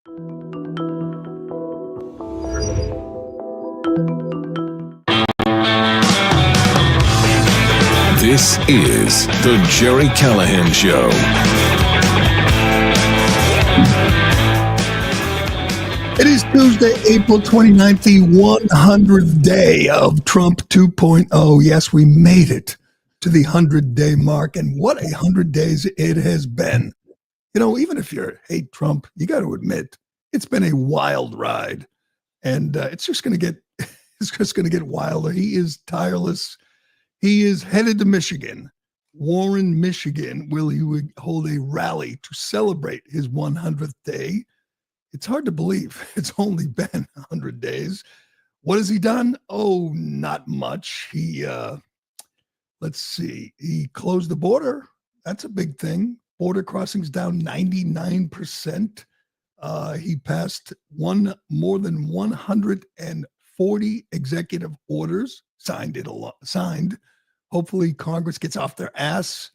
This is the Gerry Callahan Show. It is Tuesday, April 29th, the 100th day of Trump 2.0. Yes, we made it to the 100-day mark, and what 100 days it has been. You know, even if you hate Trump, you got to admit it's been a wild ride, and it's just going to get wilder. He is tireless. He is headed to Michigan, Warren, Michigan, where he would hold a rally to celebrate his 100th day. It's hard to believe it's only been 100 days. What has he done? Oh, not much. Let's see. He closed the border. That's a big thing. Border crossings down 99%. He passed more than 140 executive orders, signed. Hopefully Congress gets off their ass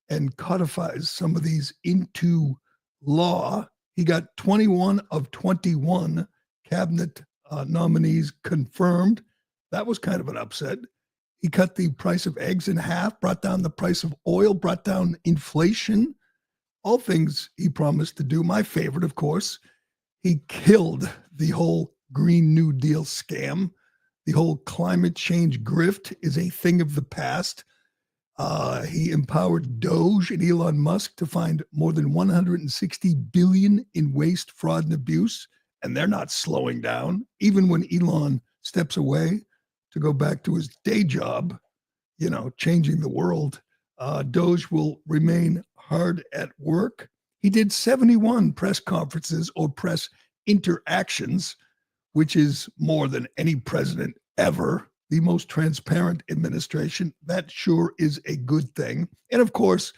and codifies some of these into law. He got 21 of 21 cabinet nominees confirmed. That was kind of an upset. He cut the price of eggs in half, brought down the price of oil, brought down inflation, all things he promised to do. My favorite, of course, he killed the whole Green New Deal scam. The whole climate change grift is a thing of the past. He empowered Doge and Elon Musk to find more than $160 billion in waste, fraud, and abuse, and they're not slowing down. Even when Elon steps away to go back to his day job, changing the world, Doge will remain hard at work. He did 71 press conferences or press interactions, which is more than any president ever. The most transparent administration. That sure is a good thing. And of course,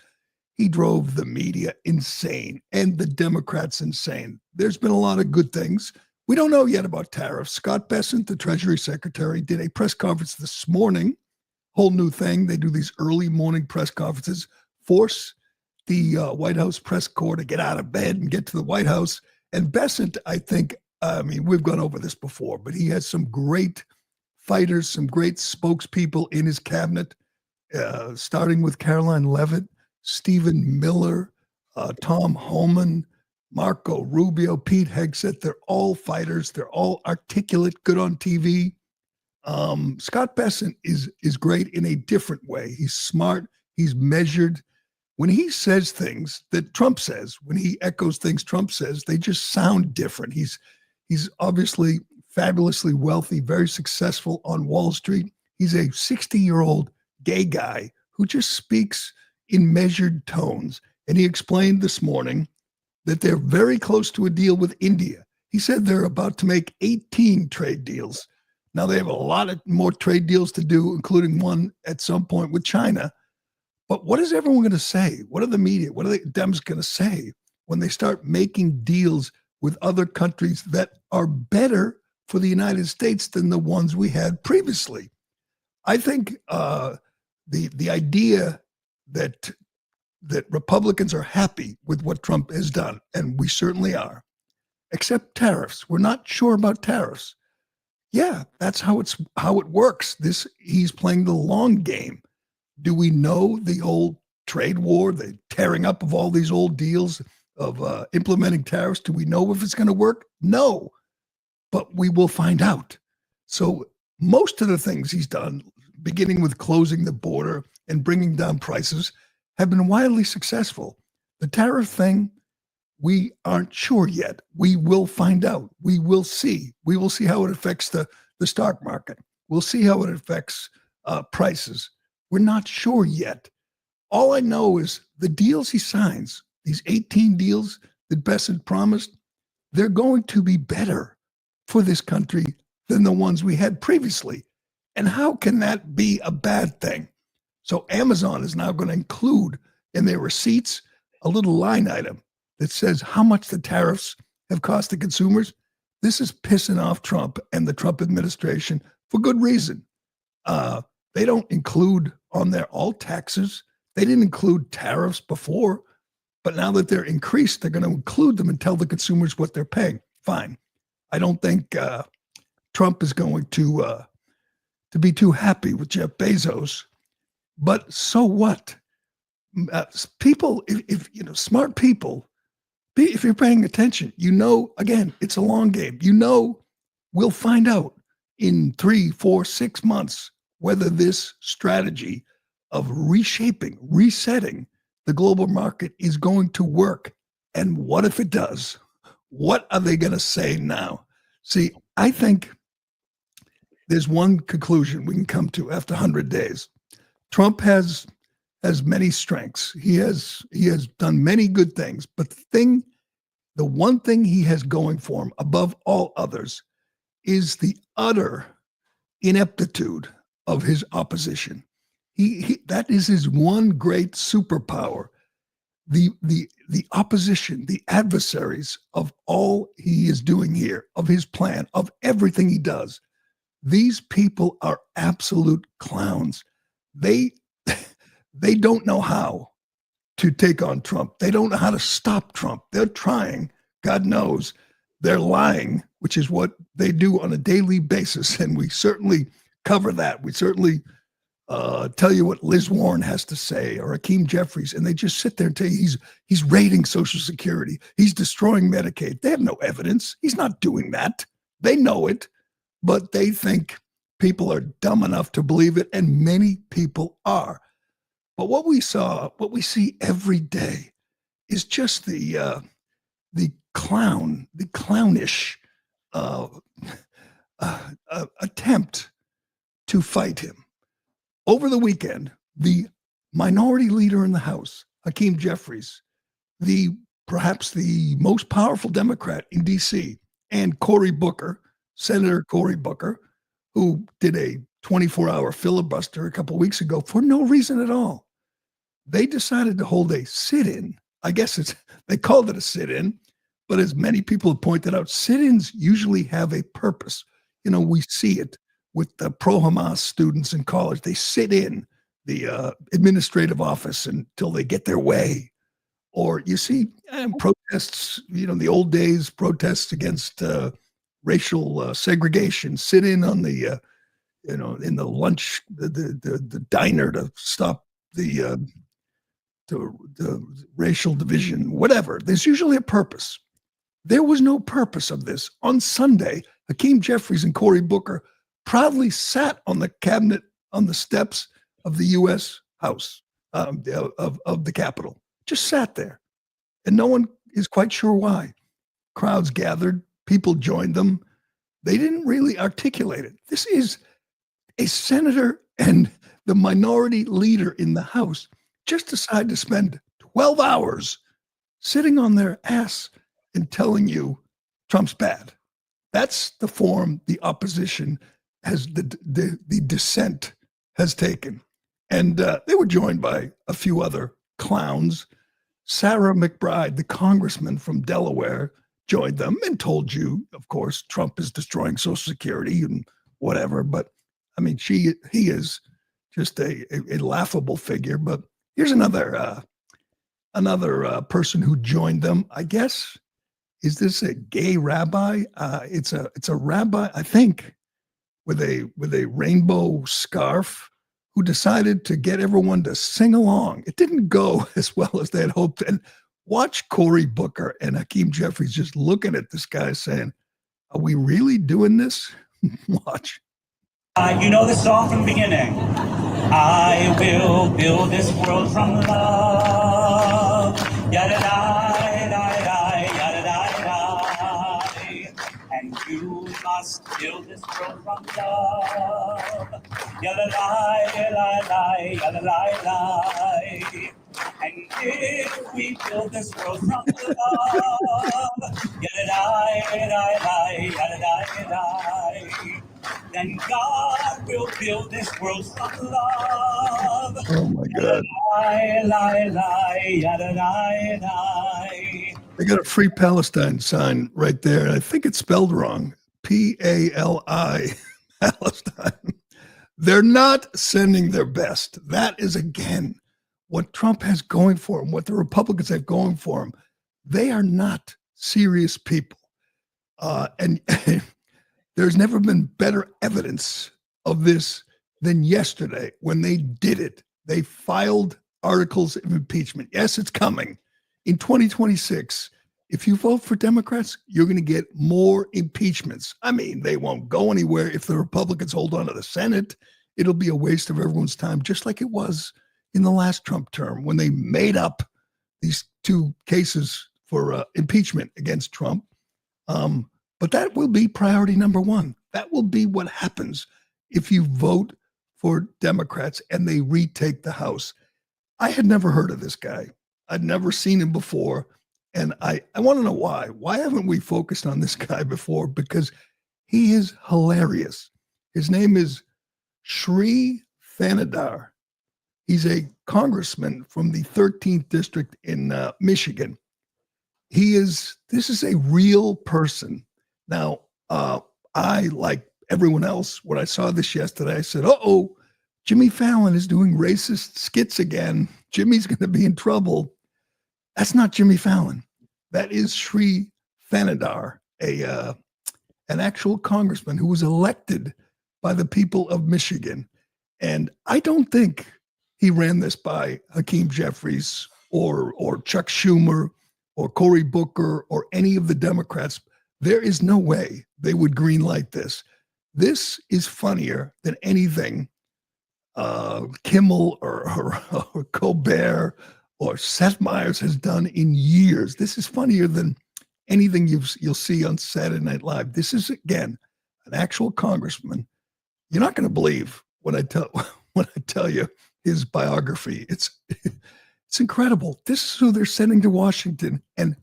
he drove the media insane and the Democrats insane. There's been a lot of good things. We don't know yet about tariffs. Scott Bessent, the Treasury Secretary, did a press conference this morning. Whole new thing. They do these early morning press conferences, force the White House press corps to get out of bed and get to the White House. And Bessent, we've gone over this before, but he has some great fighters, some great spokespeople in his cabinet, starting with Caroline Leavitt, Stephen Miller, Tom Homan, Marco Rubio, Pete Hegseth. They're all fighters. They're all articulate, good on TV. Scott Bessent is great in a different way. He's smart. He's measured. When he says things that Trump says, when he echoes things Trump says, they just sound different. He's obviously fabulously wealthy, very successful on Wall Street. He's a 60-year-old gay guy who just speaks in measured tones. And he explained this morning that they're very close to a deal with India. He said they're about to make 18 trade deals. Now they have a lot of more trade deals to do, including one at some point with China. But what is everyone going to say? What are the media? What are the Dems going to say when they start making deals with other countries that are better for the United States than the ones we had previously? I think the idea that Republicans are happy with what Trump has done, and we certainly are, except tariffs. We're not sure about tariffs. Yeah, that's how it works. He's playing the long game. Do we know the old trade war, the tearing up of all these old deals of implementing tariffs? Do we know if it's going to work? No, but we will find out. So most of the things he's done, beginning with closing the border and bringing down prices, have been wildly successful. The tariff thing, we aren't sure yet. We will find out. We will see. We will see how it affects the stock market. We'll see how it affects prices. We're not sure yet. All I know is the deals he signs, these 18 deals that Bessent promised, they're going to be better for this country than the ones we had previously. And how can that be a bad thing? So Amazon is now going to include in their receipts a little line item that says how much the tariffs have cost the consumers. This is pissing off Trump and the Trump administration for good reason. They don't include on there all taxes. They didn't include tariffs before. But now that they're increased, they're going to include them and tell the consumers what they're paying. Fine. I don't think Trump is going to be too happy with Jeff Bezos. But so what? People, if you know, smart people, if you're paying attention, again, it's a long game. We'll find out in 3, 4, 6 months whether this strategy of reshaping, resetting the global market is going to work. And what if it does? What are they going to say now? See, I think there's one conclusion we can come to after 100 days. Trump has many strengths. He has done many good things, but the one thing he has going for him above all others is the utter ineptitude of his opposition. That is his one great superpower. The opposition, the adversaries of all he is doing here, of his plan, of everything he does. These people are absolute clowns. They don't know how to take on Trump. They don't know how to stop Trump. They're trying. God knows they're lying, which is what they do on a daily basis. And we certainly cover that. We certainly tell you what Liz Warren has to say or Hakeem Jeffries. And they just sit there and tell you he's raiding Social Security. He's destroying Medicaid. They have no evidence. He's not doing that. They know it, but they think people are dumb enough to believe it. And many people are. But what we see every day is just the clownish attempt to fight him. Over the weekend, the minority leader in the House, Hakeem Jeffries, perhaps the most powerful Democrat in D.C., and Cory Booker, Senator Cory Booker, who did a 24-hour filibuster a couple of weeks ago for no reason at all. They decided to hold a sit-in. I guess they called it a sit-in, but as many people have pointed out, sit-ins usually have a purpose. We see it with the pro-Hamas students in college. They sit in the administrative office until they get their way. Or you see protests, the old days, protests against racial segregation, sit in on the, in the lunch, the diner to stop the racial division, whatever. There's usually a purpose. There was no purpose of this. On Sunday, Hakeem Jeffries and Cory Booker proudly sat on the cabinet on the steps of the U.S. House of the Capitol. Just sat there. And no one is quite sure why. Crowds gathered. People joined them. They didn't really articulate it. This is a senator and the minority leader in the House just decide to spend 12 hours sitting on their ass and telling you Trump's bad. That's the form the opposition has, the dissent has taken. And they were joined by a few other clowns. Sarah McBride, the congressman from Delaware, joined them and told you, of course, Trump is destroying Social Security and whatever. But I mean, he is just a laughable figure. But here's another person who joined them. I guess, is this a gay rabbi? It's a rabbi, I think, with a rainbow scarf, who decided to get everyone to sing along. It didn't go as well as they had hoped. And watch Cory Booker and Hakeem Jeffries just looking at this guy saying, are we really doing this? Watch. You know the song from the beginning. I will build this world from love. Yada da da yada da. And you must build this world from love. Yada da yada da. And if we build this world from love, yada da, then God will build this world from love. Oh my God! They got a Free Palestine sign right there. I think it's spelled wrong. P-A-L-I, Palestine. They're not sending their best. That is, again, what Trump has going for him, what the Republicans have going for him, they are not serious people. And there's never been better evidence of this than yesterday when they did it. They filed articles of impeachment. Yes, it's coming. In 2026, if you vote for Democrats, you're going to get more impeachments. I mean, they won't go anywhere if the Republicans hold on to the Senate. It'll be a waste of everyone's time, just like it was in the last Trump term when they made up these two cases for impeachment against Trump. But that will be priority number one. That will be what happens if you vote for Democrats and they retake the House. I had never heard of this guy. I'd never seen him before. And I want to know why. Why haven't we focused on this guy before? Because he is hilarious. His name is Shri Thanedar. He's a congressman from the 13th district in Michigan. This is a real person. Now, I, like everyone else, when I saw this yesterday, I said, uh-oh, Jimmy Fallon is doing racist skits again. Jimmy's going to be in trouble. That's not Jimmy Fallon. That is Shri Thanedar, an actual congressman who was elected by the people of Michigan. And I don't think he ran this by Hakeem Jeffries or Chuck Schumer or Cory Booker or any of the Democrats. There is no way they would greenlight this. This is funnier than anything Kimmel or Colbert or Seth Meyers has done in years. This is funnier than anything you'll see on Saturday Night Live. This is, again, an actual congressman. You're not going to believe when I tell you his biography. It's incredible. This is who they're sending to Washington and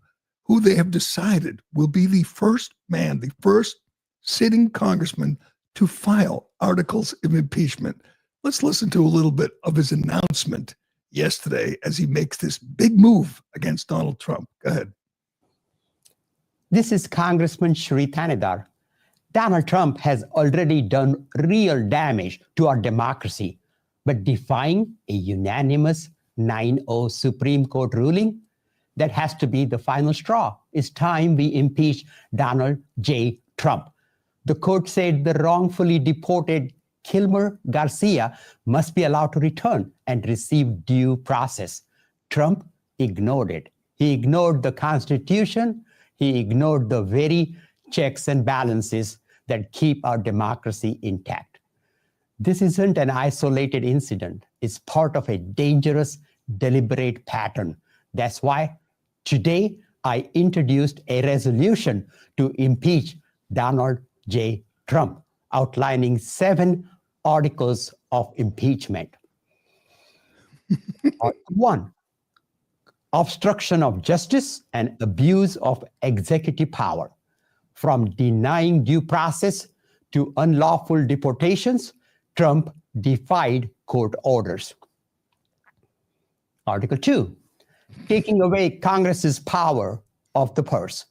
who they have decided will be the first sitting congressman to file articles of impeachment. Let's listen to a little bit of his announcement yesterday as he makes this big move against Donald Trump. Go ahead. This is Congressman Shri Thanedar. Donald Trump has already done real damage to our democracy, but defying a unanimous 9-0 Supreme Court ruling, that has to be the final straw. It's time we impeach Donald J. Trump. The court said the wrongfully deported Kilmer Garcia must be allowed to return and receive due process. Trump ignored it. He ignored the Constitution. He ignored the very checks and balances that keep our democracy intact. This isn't an isolated incident. It's part of a dangerous, deliberate pattern. That's why today I introduced a resolution to impeach Donald J. Trump, outlining 7 articles of impeachment. Part 1, obstruction of justice and abuse of executive power. From denying due process to unlawful deportations, Trump defied court orders. Article 2, taking away Congress's power of the purse.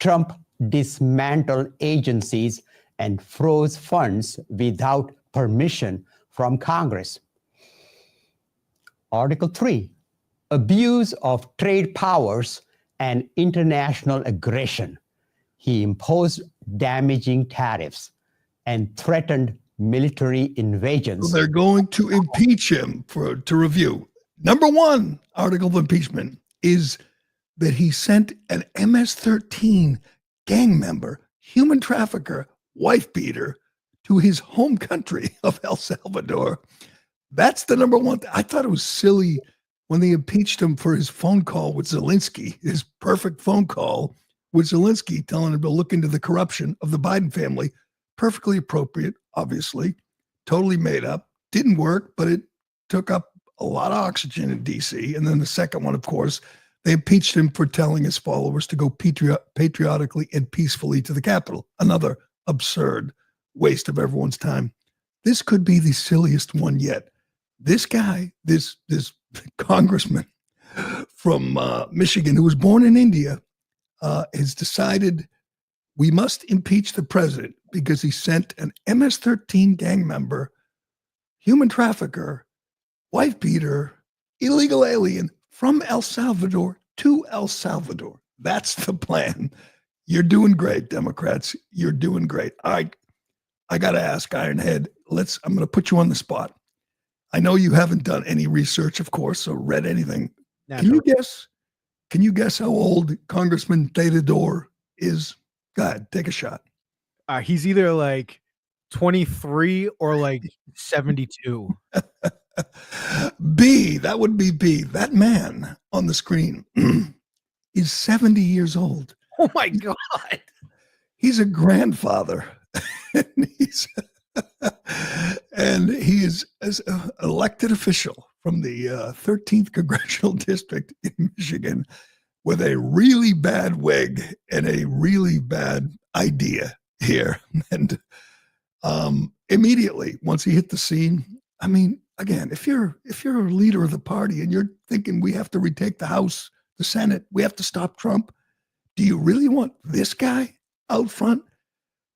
Trump dismantled agencies and froze funds without permission from Congress. Article 3, abuse of trade powers and international aggression. He imposed damaging tariffs and threatened military invasions. So they're going to impeach him to review. Number 1 article of impeachment is that he sent an MS-13 gang member, human trafficker, wife beater to his home country of El Salvador. That's the number 1. I thought it was silly when they impeached him for his phone call with Zelensky, his perfect phone call with Zelensky telling him to look into the corruption of the Biden family. Perfectly appropriate, obviously, totally made up, didn't work, but it took up a lot of oxygen in DC. And then the second one, of course, they impeached him for telling his followers to go patriotically and peacefully to the Capitol. Another absurd waste of everyone's time. This could be the silliest one yet. This guy, this congressman from Michigan, who was born in India, has decided we must impeach the president because he sent an MS-13 gang member, human trafficker, wife beater illegal alien from El Salvador to El Salvador. That's the plan. You're doing great, Democrats. You're doing great. I got to ask Ironhead. I'm going to put you on the spot. I know you haven't done any research, of course, or read anything. Naturally. Can you guess how old Congressman Thanedar is? Go ahead, take a shot. He's either like 23 or like 72. B, that would be B. That man on the screen is 70 years old. Oh my God. He's a grandfather. and he is an elected official from the 13th Congressional District in Michigan with a really bad wig and a really bad idea here. And immediately, once he hit the scene, I mean, again, if you're a leader of the party and you're thinking we have to retake the House, the Senate, we have to stop Trump, do you really want this guy out front?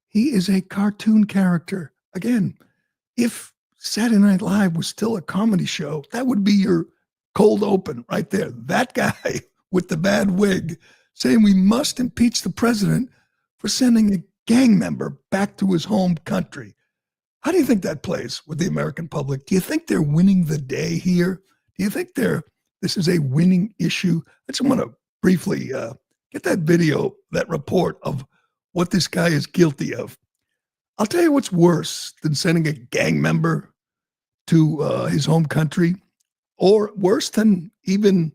He is a cartoon character. Again, if Saturday Night Live was still a comedy show, that would be your cold open right there. That guy with the bad wig saying we must impeach the president for sending a gang member back to his home country. How do you think that plays with the American public? Do you think they're winning the day here? Do you think this is a winning issue? I just want to briefly get that video, that report of what this guy is guilty of. I'll tell you what's worse than sending a gang member to his home country, or worse than even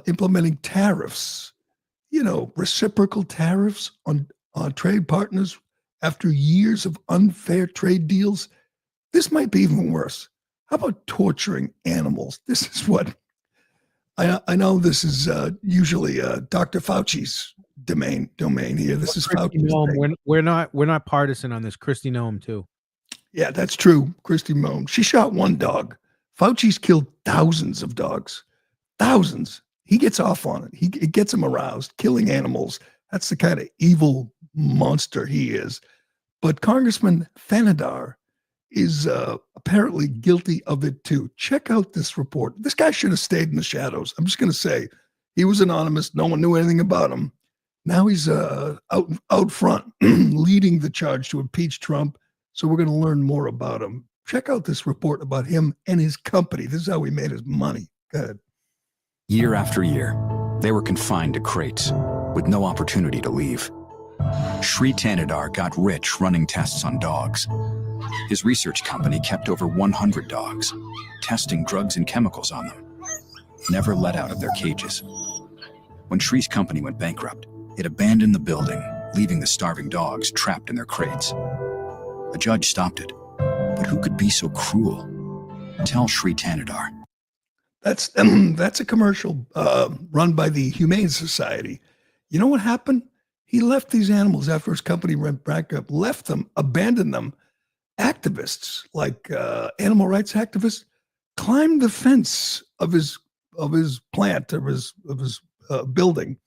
implementing tariffs, reciprocal tariffs on trade partners after years of unfair trade deals. This might be even worse. How about torturing animals? This is what I know. This is usually Dr. Fauci's domain here. This is Fauci's Noem. We're not partisan on this. Kristi Noem too. Yeah, that's true. Kristi Noem. She shot one dog. Fauci's killed thousands of dogs. Thousands. He gets off on it. It gets him aroused. Killing animals. That's the kind of evil monster he is. But Congressman Thanedar is apparently guilty of it too. Check out this report. This guy should have stayed in the shadows. I'm just going to say he was anonymous. No one knew anything about him. Now he's out front leading the charge to impeach Trump. So we're going to learn more about him. Check out this report about him and his company. This is how he made his money. Go ahead. Year after year, they were confined to crates with no opportunity to leave. Shri Thanedar got rich running tests on dogs. His research company kept over 100 dogs, testing drugs and chemicals on them, never let out of their cages. When Shri's company went bankrupt, it abandoned the building, leaving the starving dogs trapped in their crates. A judge stopped it, but who could be so cruel? Tell Shri Thanedar. That's a commercial run by the Humane Society. You know what happened? He left these animals after his company went bankrupt, left them, abandoned them. Activists, like animal rights activists, climbed the fence of his plant, of his building,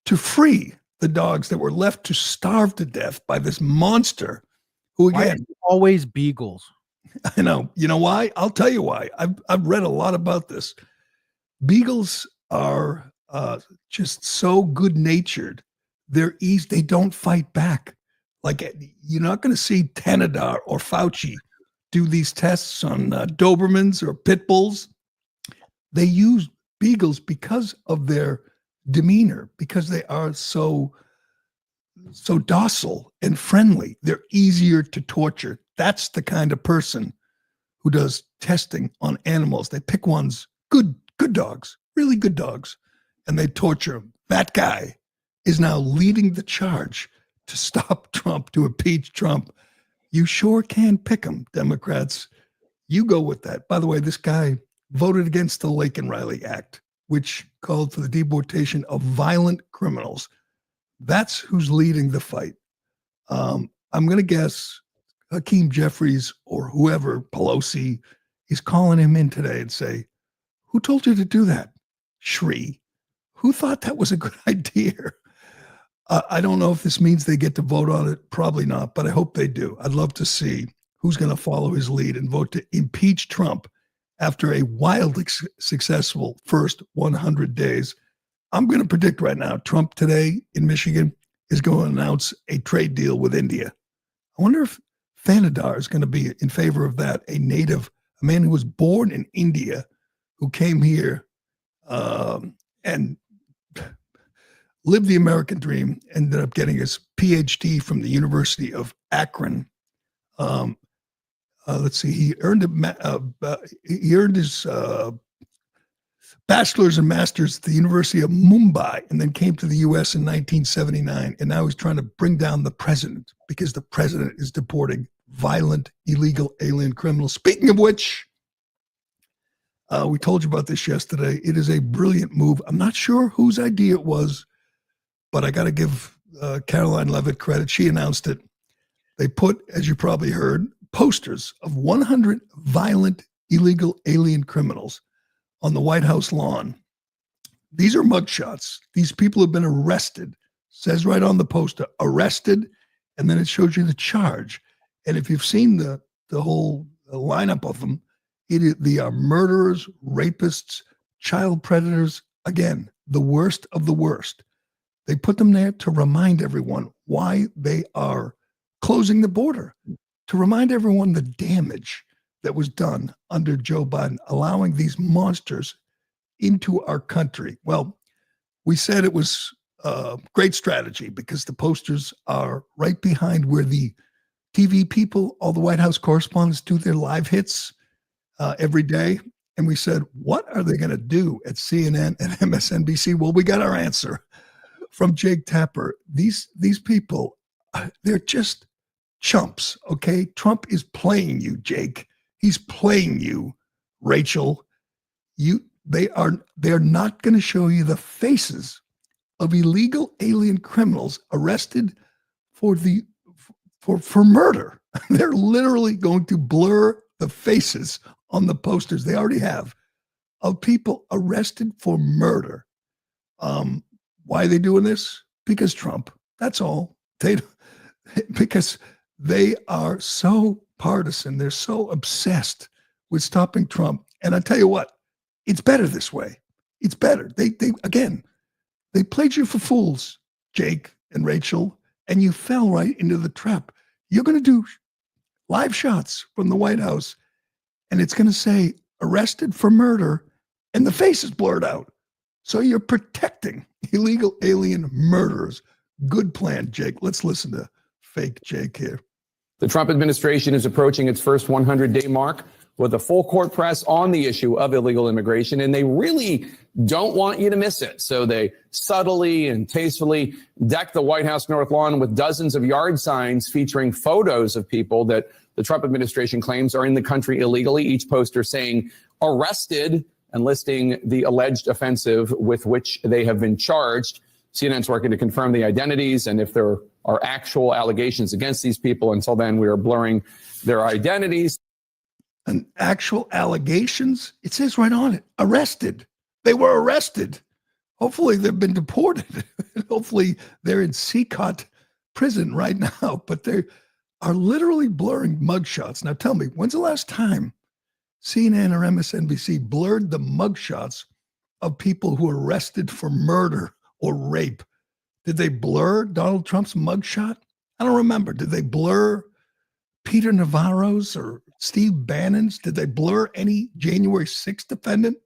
to free the dogs that were left to starve to death by this monster. Who again, always beagles. I know. You know why? I'll tell you why. I've read a lot about this. Beagles are just so good-natured. They're easy. They don't fight back. Like, you're not going to see Thanedar or Fauci do these tests on Dobermans or pit bulls. They use beagles because of their demeanor, because they are so docile and friendly. They're easier to torture. That's the kind of person who does testing on animals. They pick ones, good dogs, really good dogs, and they torture them. That guy is now leading the charge to stop Trump, to impeach Trump. You sure can pick him, Democrats. You go with that. By the way, this guy voted against the Lake and Riley Act, which called for the deportation of violent criminals. That's who's leading the fight. I'm going to guess Hakeem, Jeffries, or whoever, Pelosi, is calling him in today and say, who told you to do that? Shri. Who thought that was a good idea? I don't know if this means they get to vote on it. Probably not, but I hope they do. I'd love to see who's going to follow his lead and vote to impeach Trump after a wildly successful first 100 days. I'm going to predict right now, Trump today in Michigan is going to announce a trade deal with India. I wonder if Thanedar is going to be in favor of that, a man who was born in India, who came here and lived the American dream, ended up getting his PhD from the University of Akron. Let's see, he earned his bachelor's and master's at the University of Mumbai, and then came to the U.S. in 1979. And now he's trying to bring down the president because the president is deporting violent, illegal alien criminals. Speaking of which, we told you about this yesterday. It is a brilliant move. I'm not sure whose idea it was, but I got to give Caroline Levitt credit. She announced it. They put, as you probably heard, posters of 100 violent, illegal alien criminals on the White House lawn. These are mugshots. These people have been arrested. Says right on the poster, arrested, and then it shows you the charge. And if you've seen the whole lineup of them, they are murderers, rapists, child predators. Again, the worst of the worst. They put them there to remind everyone why they are closing the border, to remind everyone the damage that was done under Joe Biden, allowing these monsters into our country. Well, we said it was a great strategy because the posters are right behind where the TV people, all the White House correspondents do their live hits every day. And we said, what are they going to do at CNN and MSNBC? Well, we got our answer from Jake Tapper. These people, they're just chumps, okay? Trump is playing you, Jake. He's playing you, Rachel. They are not going to show you the faces of illegal alien criminals arrested for murder. They're literally going to blur the faces on the posters they already have of people arrested for murder. Why are they doing this? Because Trump. That's all. Because they are so partisan. They're so obsessed with stopping Trump. And I tell you what, it's better this way. It's better. They played you for fools, Jake and Rachel, and you fell right into the trap. You're going to do live shots from the White House, and it's going to say arrested for murder, and the face is blurred out. So you're protecting illegal alien murderers. Good plan, Jake. Let's listen to fake Jake here. The Trump administration is approaching its first 100-day mark with a full court press on the issue of illegal immigration, and they really don't want you to miss it. So they subtly and tastefully deck the White House North Lawn with dozens of yard signs featuring photos of people that the Trump administration claims are in the country illegally, each poster saying arrested and listing the alleged offensive with which they have been charged. CNN's working to confirm the identities and if there are actual allegations against these people. Until then, we are blurring their identities. And actual allegations, it says right on it, arrested. They were arrested. Hopefully they've been deported. Hopefully they're in Seacott prison right now, but they are literally blurring mugshots. Now tell me, when's the last time CNN or MSNBC blurred the mugshots of people who were arrested for murder or rape? Did they blur Donald Trump's mugshot? I don't remember. Did they blur Peter Navarro's or Steve Bannon's? Did they blur any January 6th defendant?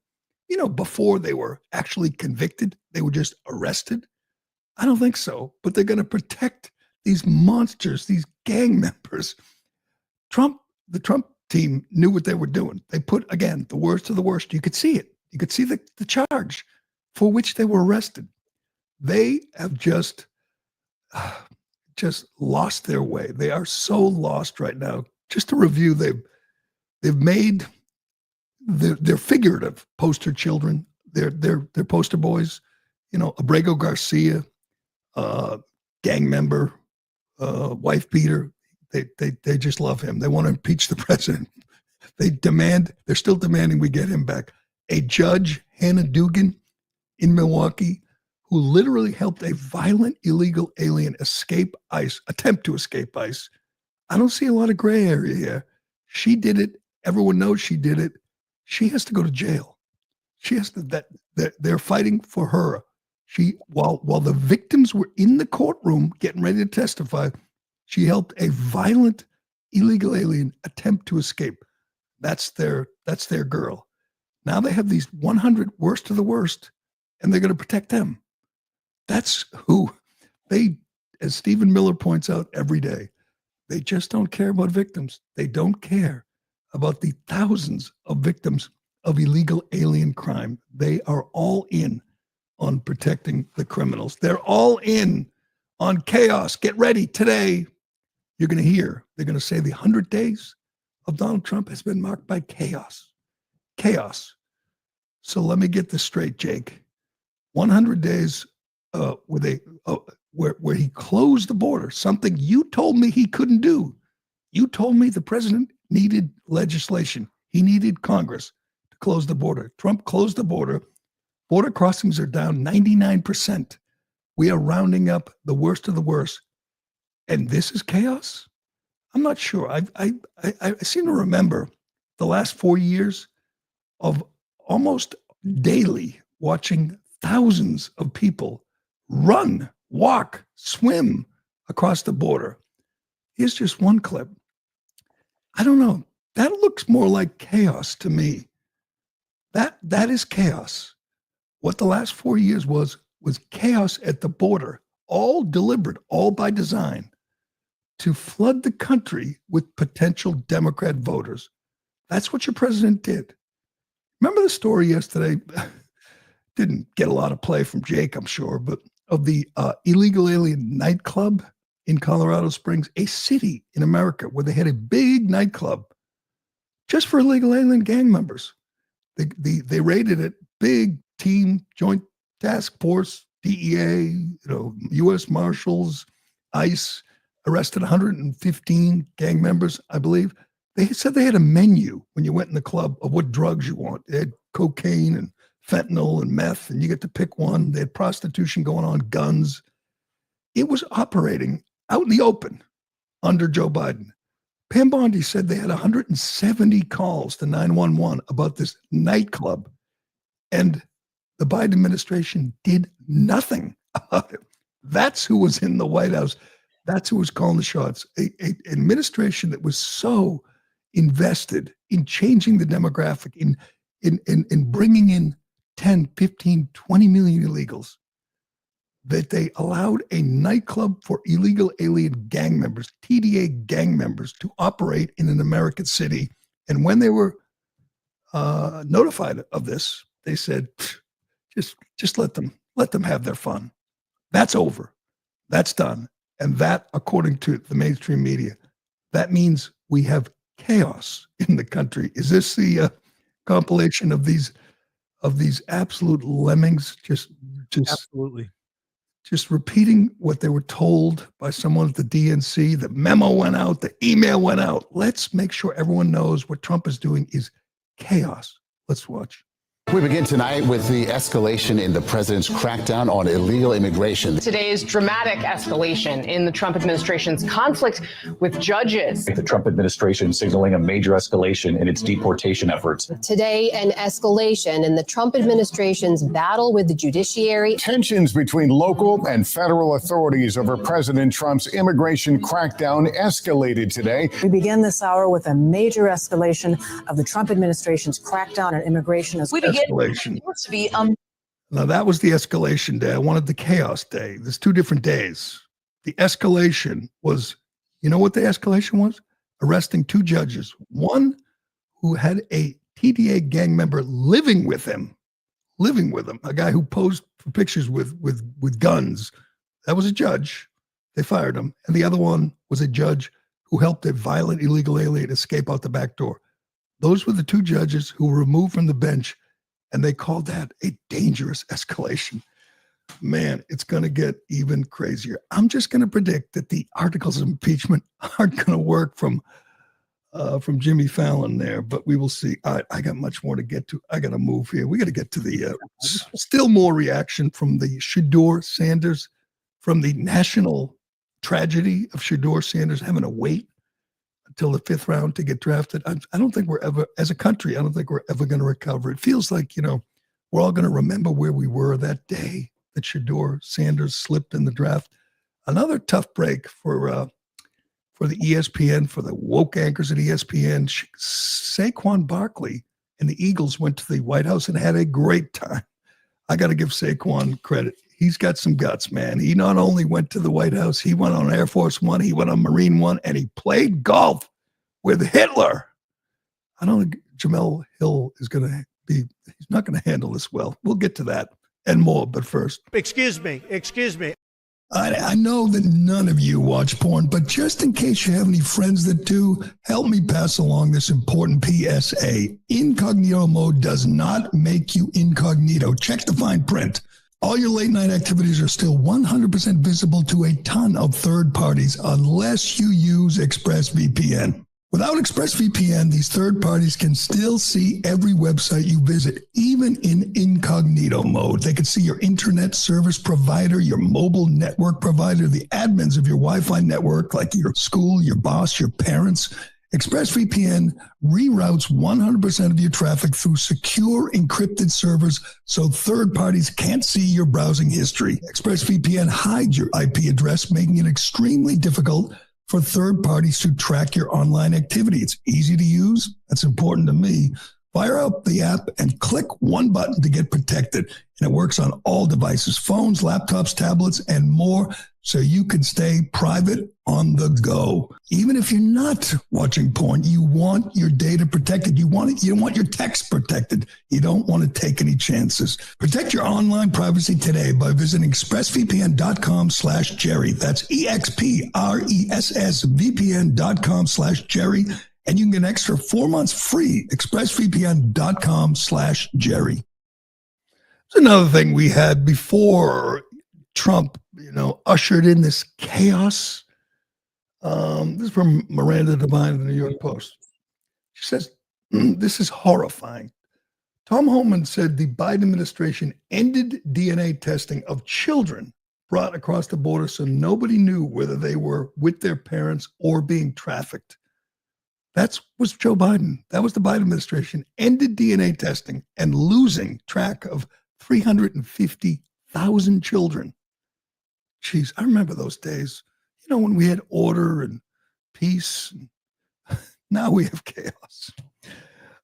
You know, before they were actually convicted, they were just arrested? I don't think so, but they're going to protect these monsters, these gang members. The Trump team knew what they were doing. They put, again, the worst of the worst. You could see it. You could see the charge for which they were arrested. They have just lost their way. They are so lost right now. Just to review, they've made their figurative poster children, their poster boys, you know, Abrego Garcia, gang member, wife beater. They just love him. They want to impeach the president. They're still demanding we get him back. A judge, Hannah Dugan in Milwaukee, who literally helped a violent illegal alien attempt to escape ICE. I don't see a lot of gray area here. She did it. Everyone knows she did it. She has to go to jail. She has to, they're fighting for her. While the victims were in the courtroom getting ready to testify, she helped a violent illegal alien attempt to escape. That's their girl. Now they have these 100 worst of the worst, and they're going to protect them. That's who they, as Stephen Miller points out every day, they just don't care about victims. They don't care about the thousands of victims of illegal alien crime. They are all in on protecting the criminals. They're all in on chaos. Get ready today. You're going to hear, they're going to say the 100 days of Donald Trump has been marked by chaos. Chaos. So let me get this straight, Jake. 100 days where he closed the border, something you told me he couldn't do. You told me the president needed legislation. He needed Congress to close the border. Trump closed the border. Border crossings are down 99%. We are rounding up the worst of the worst. And this is chaos? I'm not sure. I seem to remember the last 4 years of almost daily watching thousands of people run, walk, swim across the border. Here's just one clip. I don't know. That looks more like chaos to me. That is chaos. What the last 4 years was chaos at the border, all deliberate, all by design, to flood the country with potential Democrat voters. That's what your president did. Remember the story yesterday? Didn't get a lot of play from Jake, I'm sure, but of the illegal alien nightclub in Colorado Springs, a city in America where they had a big nightclub just for illegal alien gang members. They raided it, big team, joint task force, DEA, U.S. Marshals, ICE, arrested 115 gang members, I believe. They said they had a menu when you went in the club of what drugs you want. They had cocaine and fentanyl and meth, and you get to pick one. They had prostitution going on, guns. It was operating out in the open under Joe Biden. Pam Bondi said they had 170 calls to 911 about this nightclub, and the Biden administration did nothing about it. That's who was in the White House. That's who was calling the shots. An administration that was so invested in changing the demographic, in bringing in 10, 15, 20 million illegals, that they allowed a nightclub for illegal alien gang members, TDA gang members, to operate in an American city. And when they were notified of this, they said, just let them have their fun. That's over. That's done. And that, according to the mainstream media, that means we have chaos in the country. Is this the compilation of these absolute lemmings just Absolutely. just repeating what they were told by someone at the DNC? The memo went out, the email went out. Let's make sure everyone knows what Trump is doing is chaos. Let's watch. We begin tonight with the escalation in the president's crackdown on illegal immigration. Today's dramatic escalation in the Trump administration's conflict with judges. The Trump administration signaling a major escalation in its deportation efforts. Today, an escalation in the Trump administration's battle with the judiciary. Tensions between local and federal authorities over President Trump's immigration crackdown escalated today. We begin this hour with a major escalation of the Trump administration's crackdown on immigration. Escalation. Now that was the escalation day. I wanted the chaos day. There's two different days. The escalation was, you know what the escalation was? Arresting two judges. One who had a TDA gang member living with him, a guy who posed for pictures with guns. That was a judge. They fired him. And the other one was a judge who helped a violent illegal alien escape out the back door. Those were the two judges who were removed from the bench. And they called that a dangerous escalation. Man, it's going to get even crazier. I'm just going to predict that the articles of impeachment aren't going to work from Jimmy Fallon there, but we will see. I got much more to get to. I got to move here. We got to get to the still more reaction from the Shedeur Sanders, from the national tragedy of Shedeur Sanders having to wait until the 5th round to get drafted. I don't think we're ever, as a country, I don't think we're ever going to recover. It feels like, we're all going to remember where we were that day that Shedeur Sanders slipped in the draft. Another tough break for the ESPN, for the woke anchors at ESPN. Saquon Barkley and the Eagles went to the White House and had a great time. I got to give Saquon credit. He's got some guts, man. He not only went to the White House, he went on Air Force One, he went on Marine One, and he played golf with Hitler. I don't think Jamel Hill is going to he's not going to handle this well. We'll get to that and more, but first. Excuse me. I know that none of you watch porn, but just in case you have any friends that do, help me pass along this important PSA. Incognito mode does not make you incognito. Check the fine print. All your late night activities are still 100% visible to a ton of third parties unless you use ExpressVPN. Without ExpressVPN, these third parties can still see every website you visit, even in incognito mode. They can see your internet service provider, your mobile network provider, the admins of your Wi-Fi network, like your school, your boss, your parents. ExpressVPN reroutes 100% of your traffic through secure encrypted servers so third parties can't see your browsing history. ExpressVPN hides your IP address, making it extremely difficult for third parties to track your online activity. It's easy to use. That's important to me. Fire up the app and click one button to get protected. And it works on all devices, phones, laptops, tablets, and more, so you can stay private on the go. Even if you're not watching porn, you want your data protected. You want your text protected. You don't want to take any chances. Protect your online privacy today by visiting expressvpn.com/Gerry. That's expressvpn.com/Gerry. And you can get an extra 4 months free. expressvpn.com/Gerry. There's another thing we had before Trump, ushered in this chaos. This is from Miranda Devine of the New York Post. She says, this is horrifying. Tom Homan said the Biden administration ended DNA testing of children brought across the border so nobody knew whether they were with their parents or being trafficked. That was Joe Biden. That was the Biden administration. Ended DNA testing and losing track of 350,000 children. Jeez, I remember those days, when we had order and peace. Now we have chaos.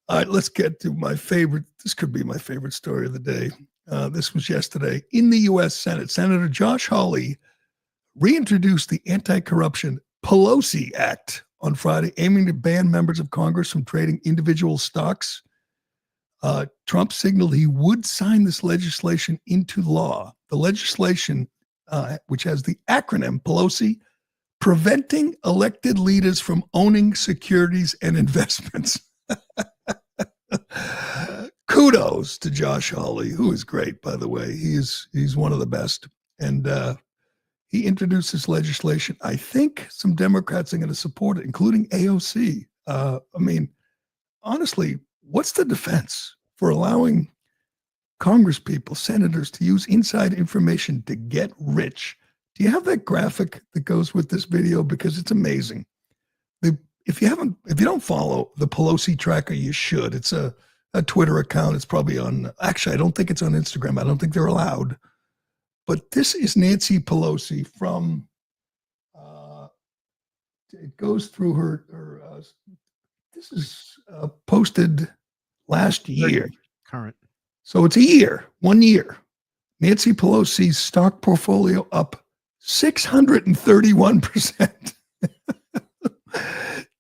All right, let's get to my favorite. This could be my favorite story of the day. This was yesterday. In the U.S. Senate, Senator Josh Hawley reintroduced the Anti-Corruption Pelosi Act on Friday, aiming to ban members of Congress from trading individual stocks. Trump signaled he would sign this legislation into law. The legislation, which has the acronym Pelosi, preventing elected leaders from owning securities and investments. Kudos to Josh Hawley, who is great, by the way. He's one of the best. And he introduced this legislation. I think some Democrats are going to support it, including AOC. Honestly, what's the defense for allowing Congresspeople, senators, to use inside information to get rich? Do you have that graphic that goes with this video? Because it's amazing. If you don't follow the Pelosi tracker, you should. It's a Twitter account. It's probably on, actually, I don't think it's on Instagram. I don't think they're allowed. But this is Nancy Pelosi from, it goes through her this is posted last year. Current. So it's 1 year. Nancy Pelosi's stock portfolio up 631%.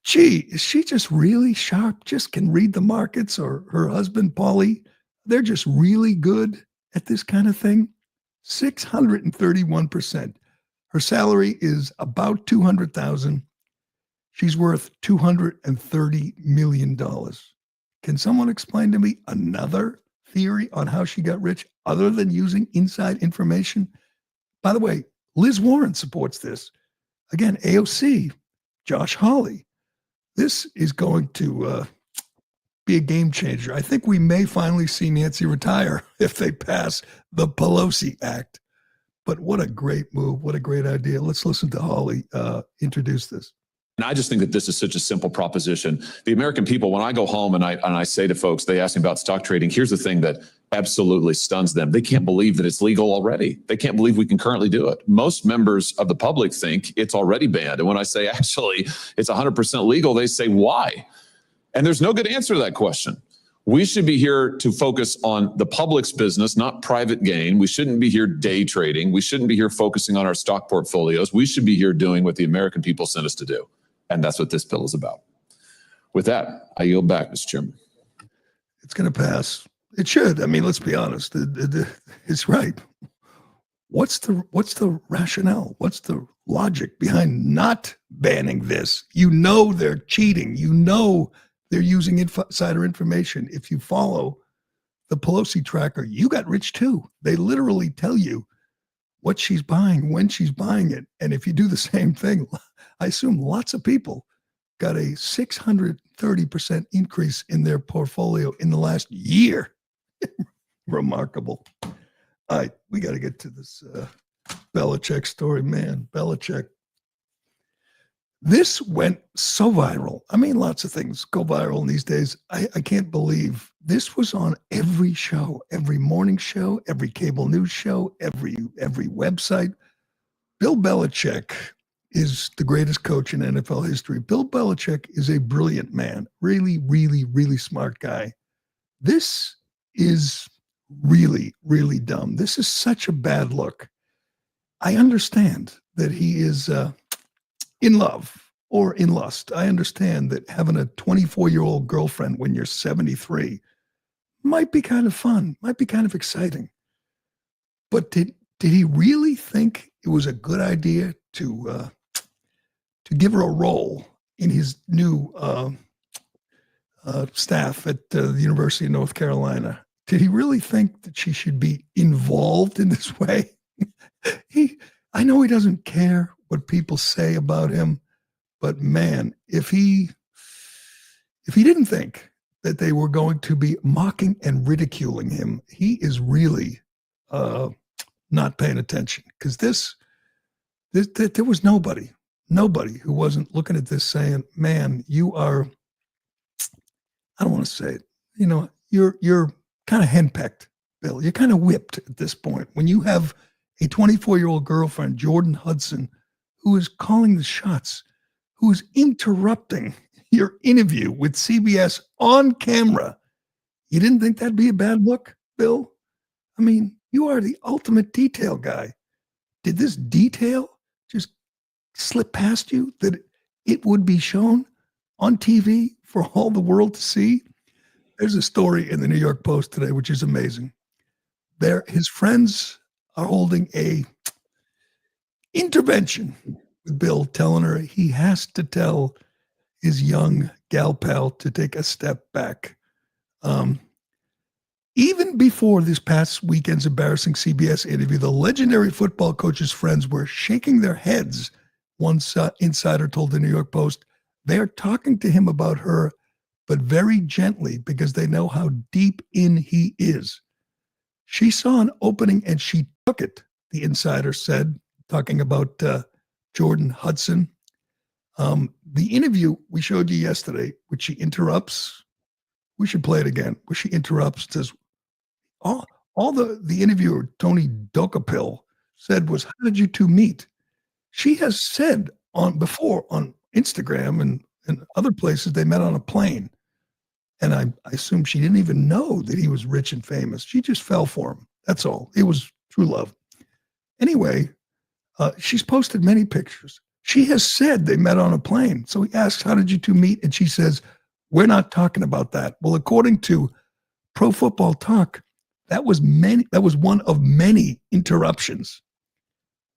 Gee, is she just really sharp? Just can read the markets? Or her husband, Paulie, they're just really good at this kind of thing? 631%. Her salary is about $200,000. She's worth $230 million. Can someone explain to me another theory on how she got rich other than using inside information? By the way, Liz Warren supports this. Again, AOC, Josh Hawley. This is going to be a game changer. I think we may finally see Nancy retire if they pass the Pelosi Act. But what a great move. What a great idea. Let's listen to Hawley introduce this. And I just think that this is such a simple proposition. The American people, when I go home and I say to folks, they ask me about stock trading, here's the thing that absolutely stuns them. They can't believe that it's legal already. They can't believe we can currently do it. Most members of the public think it's already banned. And when I say, actually, it's 100% legal, they say, why? And there's no good answer to that question. We should be here to focus on the public's business, not private gain. We shouldn't be here day trading. We shouldn't be here focusing on our stock portfolios. We should be here doing what the American people sent us to do. And that's what this bill is about. With that, I yield back, Mr. Chairman. It's going to pass. It should. I mean, let's be honest. It's right. What's the rationale? What's the logic behind not banning this? You know they're cheating. You know they're using insider information. If you follow the Pelosi tracker, you got rich too. They literally tell you what she's buying, when she's buying it. And if you do the same thing, I assume lots of people got a 630% increase in their portfolio in the last year. Remarkable. All right, we got to get to this Belichick story. Man, Belichick. This went so viral. I mean, lots of things go viral these days. I can't believe this was on every show, every morning show, every cable news show, every website. Bill Belichick is the greatest coach in NFL history. Bill Belichick is a brilliant man, really, really, really smart guy. This is really, really dumb. This is such a bad look. I understand that he is in love or in lust. I understand that having a 24-year-old girlfriend when you're 73 might be kind of fun, might be kind of exciting. But did he really think it was a good idea to give her a role in his new staff at the University of North Carolina? Did he really think that she should be involved in this way? I know he doesn't care what people say about him, but man, if he didn't think that they were going to be mocking and ridiculing him, he is really not paying attention, because there was nobody who wasn't looking at this saying, man, you are, I don't want to say it, you're kind of henpecked, Bill. You're kind of whipped at this point. When you have a 24-year-old girlfriend, Jordan Hudson, who is calling the shots, who is interrupting your interview with CBS on camera. You didn't think that'd be a bad look, Bill? I mean, you are the ultimate detail guy. Did this detail just slip past you, that it would be shown on TV for all the world to see? There's a story in the New York Post today, which is amazing. His friends are holding a intervention with Bill, telling her he has to tell his young gal pal to take a step back. Even before this past weekend's embarrassing CBS interview, the legendary football coach's friends were shaking their heads. One insider told the New York Post, they're talking to him about her, but very gently, because they know how deep in he is. She saw an opening and she took it, the insider said, talking about Jordan Hudson. The interview we showed you yesterday, which she interrupts, we should play it again, where she interrupts, says, all the interviewer, Tony Dokapil, said was, how did you two meet? She has said before on Instagram and other places they met on a plane. And I assume she didn't even know that he was rich and famous. She just fell for him. That's all. It was true love. Anyway, she's posted many pictures. She has said they met on a plane. So he asks, how did you two meet? And she says, we're not talking about that. Well, according to Pro Football Talk, that was one of many interruptions.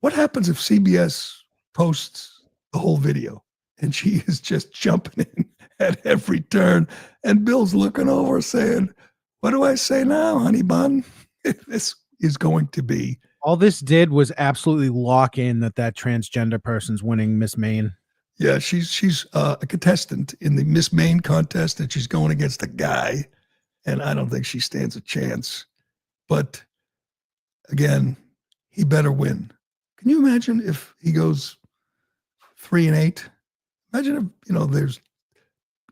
What happens if CBS posts the whole video and she is just jumping in at every turn and Bill's looking over saying, what do I say now, honey bun? This is going to be. All this did was absolutely lock in that transgender person's winning Miss Maine. Yeah, she's a contestant in the Miss Maine contest, and she's going against a guy, and I don't think she stands a chance. But again, he better win. Can you imagine if he goes 3-8? Imagine if, there's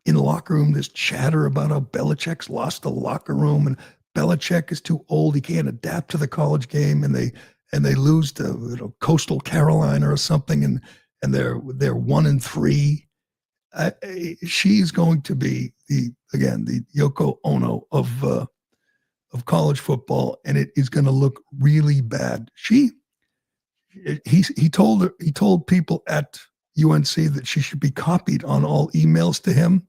in the locker room, there's chatter about how Belichick's lost the locker room and Belichick is too old. He can't adapt to the college game, and they lose to Coastal Carolina or something, and they're 1-3. She's going to be the Yoko Ono of college football, and it is going to look really bad. He told people at UNC that she should be copied on all emails to him.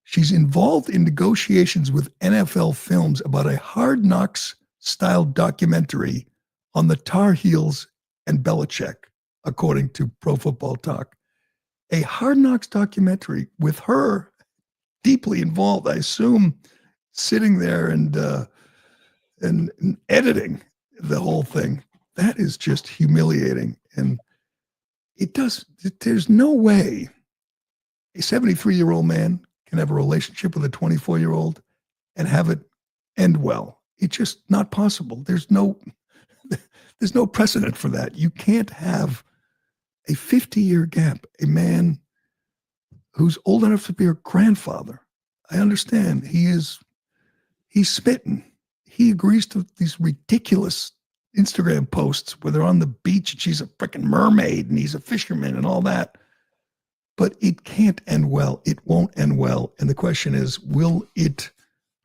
She's involved in negotiations with NFL Films about a Hard Knocks style documentary on the Tar Heels and Belichick, according to Pro Football Talk. A Hard Knocks documentary with her deeply involved, I assume, sitting there and editing the whole thing. That is just humiliating. And there's no way a 73-year-old man can have a relationship with a 24-year-old and have it end well. It's just not possible. There's no precedent for that. You can't have a 50-year gap, a man who's old enough to be her grandfather. I understand he's smitten. He agrees to these ridiculous Instagram posts where they're on the beach and she's a freaking mermaid and he's a fisherman and all that. But it can't end well. It won't end well. And the question is, will it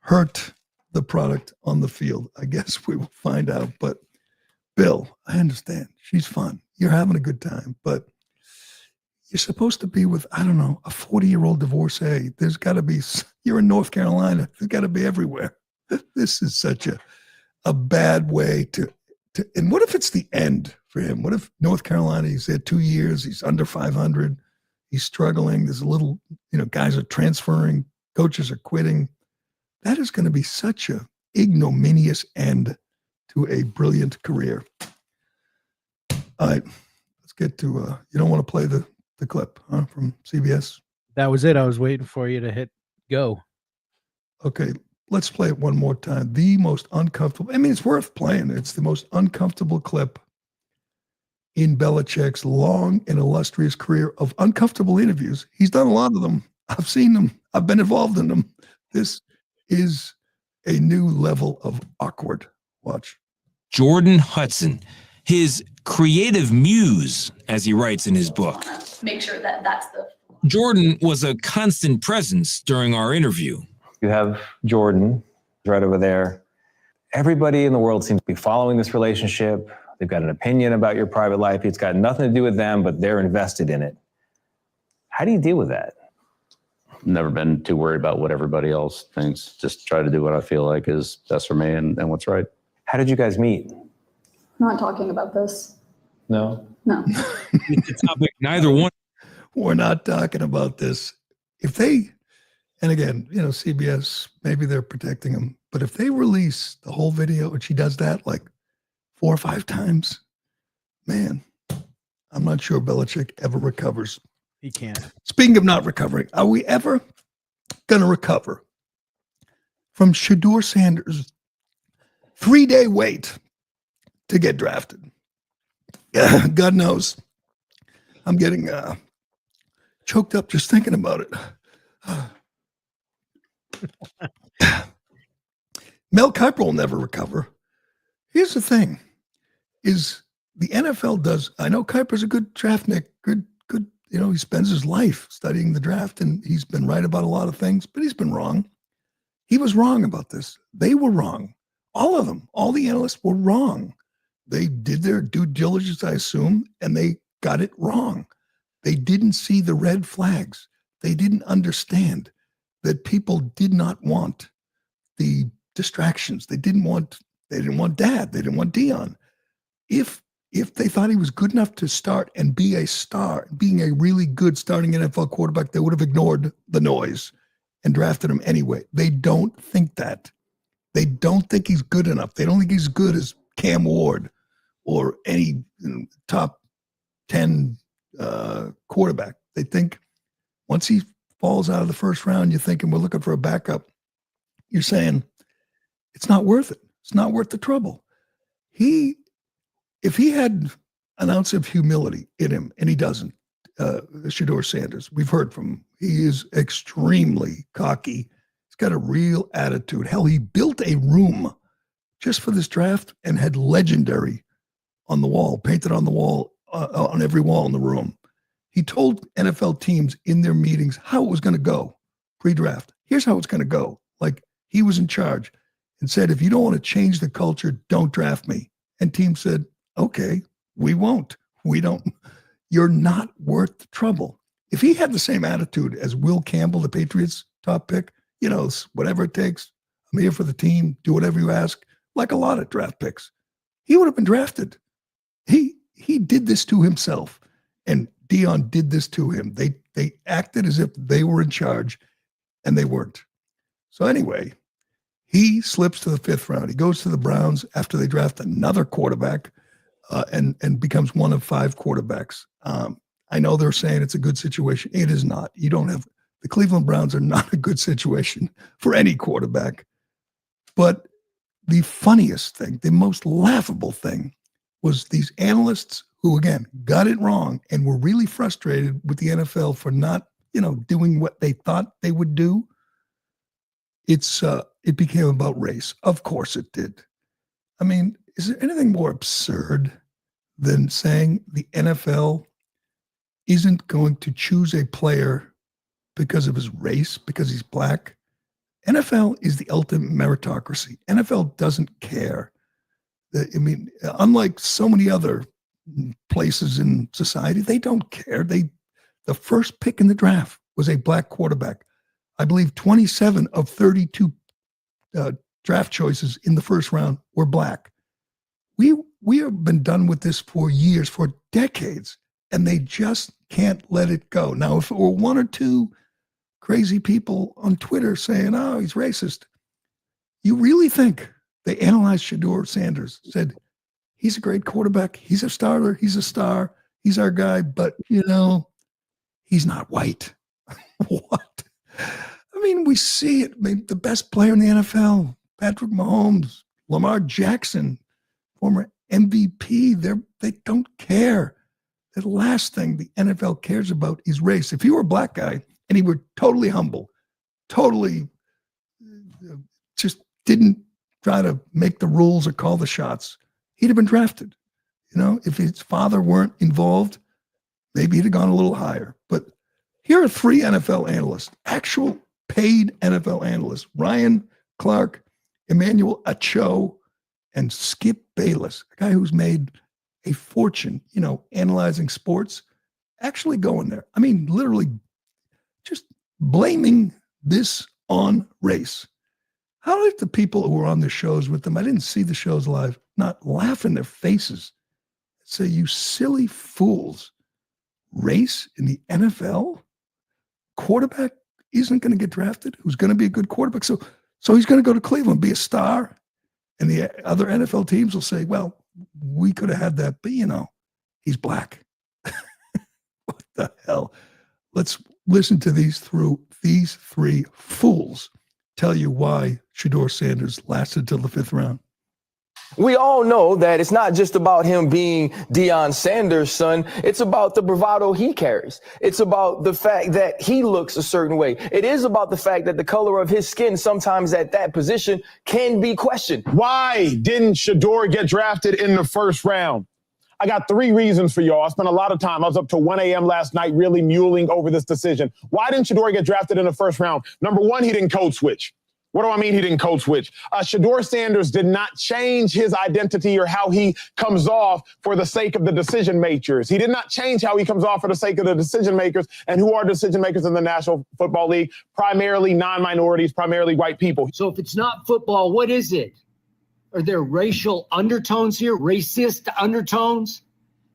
hurt the product on the field? I guess we will find out. But Bill, I understand. She's fun. You're having a good time. But you're supposed to be with, I don't know, a 40-year-old divorcee. There's got to be, you're in North Carolina. There's got to be everywhere. This is such a bad way to, and what if it's the end for him? What if North Carolina, he's there 2 years, he's under 500, he's struggling, there's a little, guys are transferring, coaches are quitting. That is going to be such a ignominious end to a brilliant career. All right, let's get to, you don't want to play the clip, huh, from CBS? That was it. I was waiting for you to hit go. Okay, let's play it one more time. The most uncomfortable, it's worth playing. It's the most uncomfortable clip in Belichick's long and illustrious career of uncomfortable interviews. He's done a lot of them. I've seen them. I've been involved in them. This is a new level of awkward. Watch. Jordan Hudson, his creative muse, as he writes in his book. Make sure that that's the... Jordan was a constant presence during our interview. You have Jordan right over there. Everybody in the world seems to be following this relationship. They've got an opinion about your private life. It's got nothing to do with them, but they're invested in it. How do you deal with that? Never been too worried about what everybody else thinks. Just try to do what I feel like is best for me and what's right. How did you guys meet? Not talking about this. No? No. It's a topic neither one. We're not talking about this. If they, and again, CBS, maybe they're protecting them, but if they release the whole video and she does that like 4 or 5 times, man, I'm not sure Belichick ever recovers. He can't. Speaking of not recovering, are we ever going to recover from Shedeur Sanders' 3-day wait to get drafted? God knows. I'm getting choked up just thinking about it. Mel Kiper will never recover. Here's the thing, is the NFL does, I know Kiper's a good draftnik, good, he spends his life studying the draft and he's been right about a lot of things, but he's been wrong. He was wrong about this. They were wrong. All of them, all the analysts were wrong. They did their due diligence, I assume, and they got it wrong. They didn't see the red flags. They didn't understand that people did not want the distractions. They didn't want Dad. They didn't want Dion. If they thought he was good enough to start and be a star, being a really good starting NFL quarterback, they would have ignored the noise and drafted him anyway. They don't think that. They don't think he's good enough. They don't think he's good as Cam Ward or any top 10 quarterback. They think once he falls out of the first round, you're thinking we're looking for a backup. You're saying it's not worth it. It's not worth the trouble. If he had an ounce of humility in him, and he doesn't, Shedeur Sanders. We've heard from him. He is extremely cocky. He's got a real attitude. Hell, he built a room just for this draft and had legendary on the wall, painted on the wall, on every wall in the room. He told NFL teams in their meetings how it was going to go pre-draft. Here's how it's going to go. Like he was in charge and said, if you don't want to change the culture, don't draft me. And teams said, okay, we won't. We don't. You're not worth the trouble. If he had the same attitude as Will Campbell, the Patriots top pick, whatever it takes, I'm here for the team, do whatever you ask, like a lot of draft picks, he would have been drafted. He did this to himself, and Dion did this to him. They acted as if they were in charge, and they weren't. So anyway, he slips to the 5th round. He goes to the Browns after they draft another quarterback, and becomes one of 5 quarterbacks. I know they're saying it's a good situation. It is not. The Cleveland Browns are not a good situation for any quarterback. But the funniest thing, the most laughable thing, was these analysts who, again, got it wrong and were really frustrated with the NFL for not, doing what they thought they would do. It became about race. Of course it did. I mean, is there anything more absurd than saying the NFL isn't going to choose a player because of his race, because he's black? NFL is the ultimate meritocracy. NFL doesn't care. I mean, unlike so many other places in society, they don't care. The first pick in the draft was a black quarterback. I believe 27 of 32 draft choices in the first round were black. We have been done with this for years, for decades, and they just can't let it go. Now, if it were 1 or 2 crazy people on Twitter saying, oh, he's racist, you really think they analyzed Shedeur Sanders, said, he's a great quarterback, he's a starter, he's a star, he's our guy, but, he's not white. What? I mean, we see it. The best player in the NFL, Patrick Mahomes, Lamar Jackson, former MVP, they don't care. The last thing the NFL cares about is race. If he were a black guy and he were totally humble, totally just didn't try to make the rules or call the shots, he'd have been drafted. If his father weren't involved, maybe he'd have gone a little higher. But here are 3 NFL analysts, actual paid NFL analysts: Ryan Clark, Emmanuel Acho, and Skip Bayless, a guy who's made a fortune, analyzing sports, actually going there. I mean, literally just blaming this on race. How did the people who were on the shows with them, I didn't see the shows live, not laugh in their faces, say, you silly fools, race in the NFL? Quarterback isn't going to get drafted, who's going to be a good quarterback. So he's going to go to Cleveland, be a star, and the other NFL teams will say, well, we could have had that, but he's black. What the hell? Let's listen to these 3 fools tell you why Shedeur Sanders lasted till the 5th round. We all know that it's not just about him being Deion Sanders' son. It's about the bravado he carries. It's about the fact that he looks a certain way. It is about the fact that the color of his skin sometimes at that position can be questioned. Why didn't Shedeur get drafted in the 1st round? I got 3 reasons for y'all. I spent a lot of time. I was up to 1 a.m. last night really mulling over this decision. Why didn't Shedeur get drafted in the 1st round? Number 1, he didn't code switch. What do I mean he didn't code switch? Shedeur Sanders did not change his identity or how he comes off for the sake of the decision makers. He did not change how he comes off for the sake of the decision makers. And who are decision makers in the National Football League? Primarily non-minorities, primarily white people. So if it's not football, what is it? Are there racial undertones here? Racist undertones?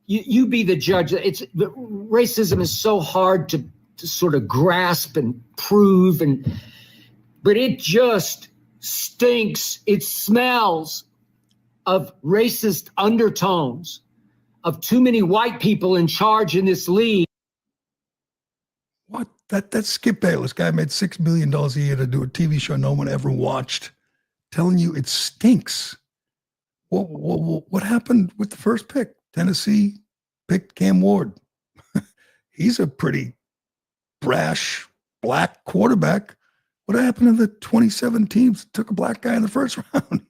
You be the judge. Racism is so hard to sort of grasp and prove, but it just stinks. It smells of racist undertones, of too many white people in charge in this league. What? That's Skip Bayless. Guy made $6 million a year to do a TV show no one ever watched, telling you it stinks. What happened with the first pick? Tennessee picked Cam Ward. he's a pretty brash black quarterback. What happened to the 27 teams that took a black guy in the first round?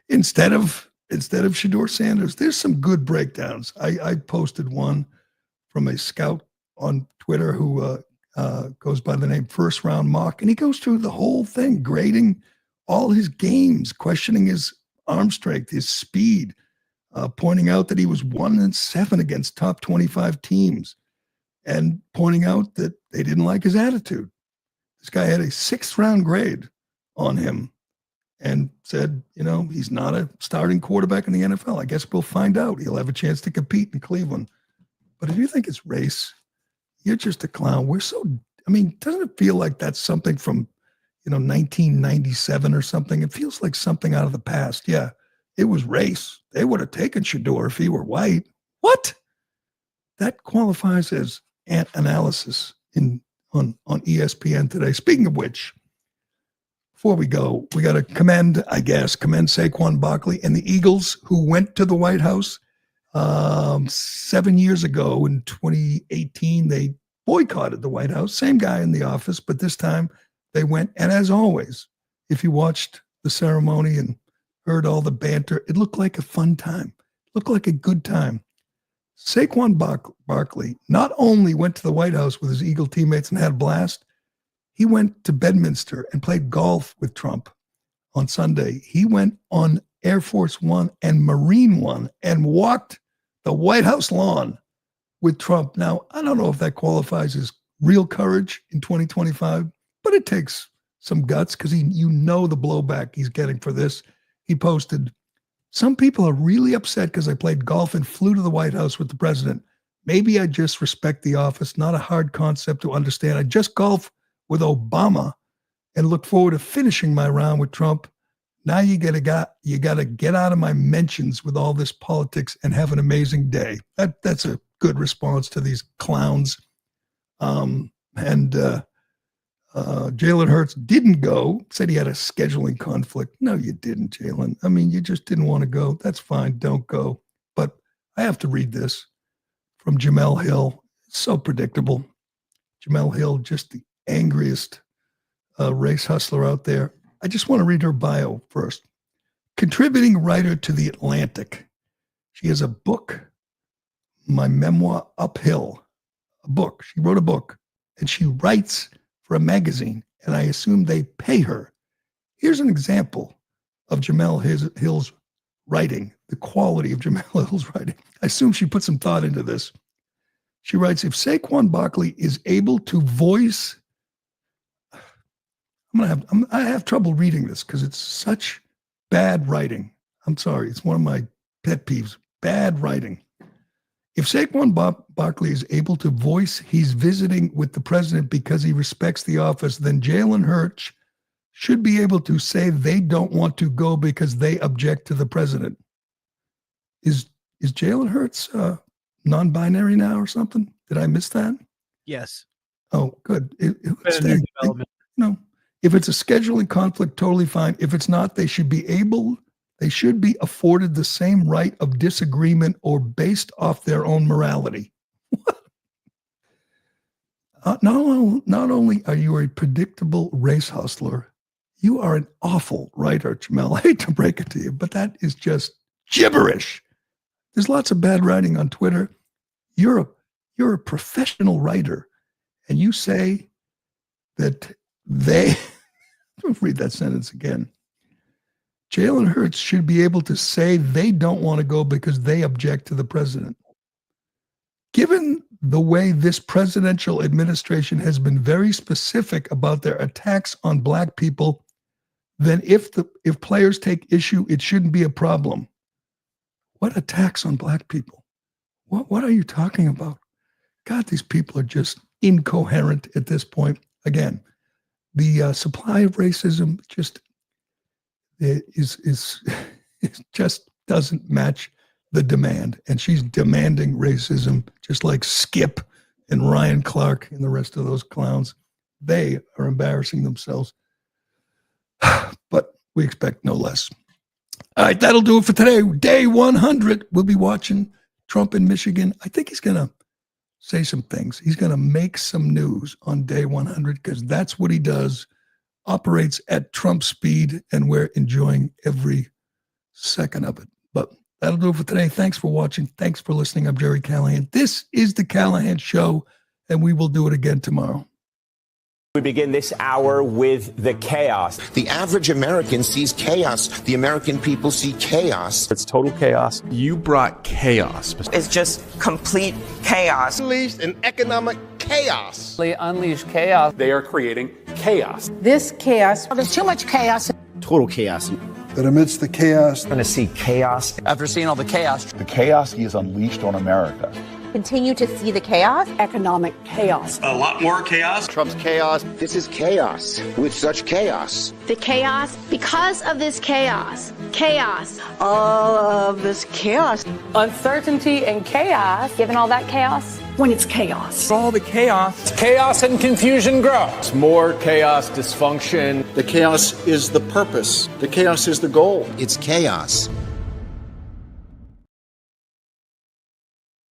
instead of Shedeur Sanders. There's some good breakdowns. I posted one from a scout on Twitter who goes by the name First Round Mock, and he goes through the whole thing, grading all his games, questioning his arm strength, his speed, pointing out that he was 1-7 against top 25 teams, and pointing out that they didn't like his attitude. This guy had a 6th round grade on him and said, he's not a starting quarterback in the NFL. I guess we'll find out. He'll have a chance to compete in Cleveland. But if you think it's race, you're just a clown. Doesn't it feel like that's something from, 1997 or something? It feels like something out of the past. Yeah, it was race. They would have taken Shedeur if he were white. What? That qualifies as analysis on ESPN today. Speaking of which, before we go, we got to commend Saquon Barkley and the Eagles, who went to the White House 7 years ago in 2018. They boycotted the White House, same guy in the office, but this time they went. And as always, if you watched the ceremony and heard all the banter, it looked like a fun time. It looked like a good time. Saquon Barkley not only went to the White House with his Eagle teammates and had a blast, he went to Bedminster and played golf with Trump on Sunday. He went on Air Force One and Marine One and walked the White House lawn with Trump. Now, I don't know if that qualifies as real courage in 2025, but it takes some guts because the blowback he's getting for this. He posted, "Some people are really upset because I played golf and flew to the White House with the president. Maybe I just respect the office, not a hard concept to understand. I just golf with Obama and look forward to finishing my round with Trump. Now you gotta get out of my mentions with all this politics and have an amazing day." That's a good response to these clowns. Jalen Hurts didn't go, said he had a scheduling conflict. No, you didn't, Jalen. You just didn't want to go. That's fine. Don't go. But I have to read this from Jamel Hill. It's so predictable. Jamel Hill, just the angriest race hustler out there. I just want to read her bio first. Contributing writer to The Atlantic. She has a book, my memoir, Uphill, a book. She wrote a book, and she writes for a magazine, and I assume they pay her. Here's an example of Jamel Hill's writing, the quality of Jamel Hill's writing. I assume she put some thought into this. She writes, if Saquon Barkley is able to voice, I have trouble reading this because it's such bad writing. I'm sorry. It's one of my pet peeves, bad writing. If Saquon Barkley is able to voice he's visiting with the president because he respects the office, then Jalen Hurts should be able to say they don't want to go because they object to the president. Is Jalen Hurts non-binary now or something? Did I miss that? Yes. Oh, good. No. If it's a scheduling conflict, totally fine. If it's not, they should be afforded the same right of disagreement or based off their own morality. Not only are you a predictable race hustler, you are an awful writer, Jamel. I hate to break it to you, but that is just gibberish. There's lots of bad writing on Twitter. You're a professional writer, and you say that don't read that sentence again. Jalen Hurts should be able to say they don't want to go because they object to the president. Given the way this presidential administration has been very specific about their attacks on black people, then if players take issue, it shouldn't be a problem. What attacks on black people? What are you talking about? God, these people are just incoherent at this point. Again, the supply of racism just just doesn't match the demand. And she's demanding racism, just like Skip and Ryan Clark and the rest of those clowns. They are embarrassing themselves. But we expect no less. All right, that'll do it for today. Day 100. We'll be watching Trump in Michigan. I think he's going to say some things. He's going to make some news on day 100 because that's what he does, operates at Trump speed, and we're enjoying every second of it. But that'll do it for today. Thanks for watching. Thanks for listening. I'm Gerry Callahan. This is The Callahan Show, and we will do it again tomorrow. We begin this hour with the chaos. The average American sees chaos. The American people see chaos. It's total chaos. You brought chaos. It's just complete chaos. Unleashed an economic chaos. They unleash chaos. They are creating chaos. This chaos. There's too much chaos. Total chaos. That amidst the chaos, Going to see chaos. After seeing all the chaos, the chaos he has unleashed on America. Continue to see the chaos. Economic chaos. A lot more chaos. Trump's chaos. This is chaos with such chaos. The chaos because of this chaos. Chaos. all of this chaos. Uncertainty and chaos. Given all that chaos. When it's chaos. All the chaos. Chaos and confusion grow. It's more chaos, dysfunction. the chaos is the purpose. The chaos is the goal. It's chaos.